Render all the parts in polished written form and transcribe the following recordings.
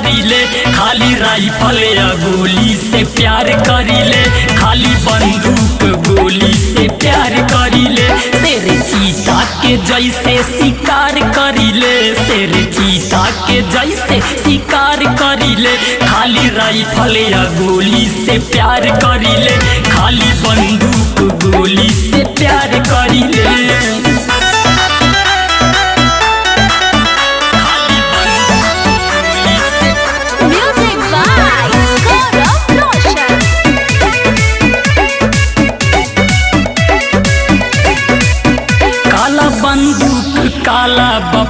करीले, खाली राइफल या गोली से प्यार करीले, खाली बंदूक गोली से प्यार करीले। शेर चीता के जैसे शिकार करीले, शेर चीता के जैसे शिकार करीले, खाली राइफल या गोली से प्यार करीले, खाली बंदूक गोली से प्यार करीले। काला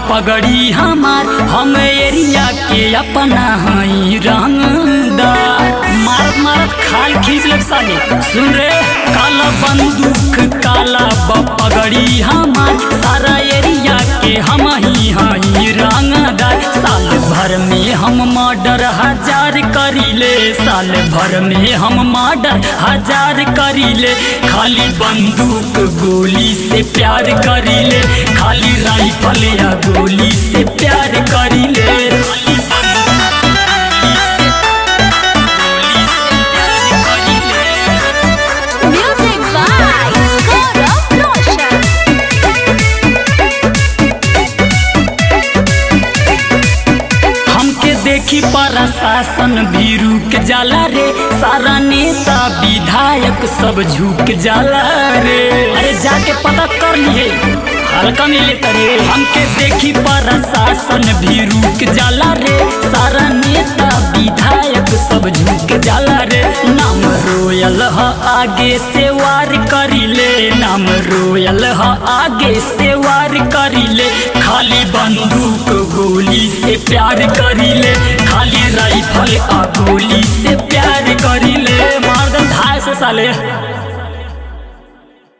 पगड़ी हमार, हम एरिया के अपना हई रंगदार, मारत मारत खाल खींच लग साले। सुन रे काला बंदूक काला पगड़ी हमार, सारा एरिया के हम ही हई रंगदार। साल भर में हम मर्डर 1000 करीले, साल भर में हम मर्डर 1000 करीले, खाली बंदूक गोली से प्यार करीले, खाली राइफल या गोली से प्यार करीले। देखी प्रशासन भी रुक जाला रे, सारा नेता विधायक सब झुक जाला रे। अरे जाके पता कर लिए हल्का मिले करे। हमके देखी प्रशासन भी रुक जाला रे, सारा नेता विधायक सब झुक जाला रे। नाम रोयल ह आगे से वार करीले, नाम रोयल ह आगे से वार करीले, खाली बंदूक गोली से प्यार करीले, खाली राइफल आ गोली से प्यार करीले। मार दे 250 साले।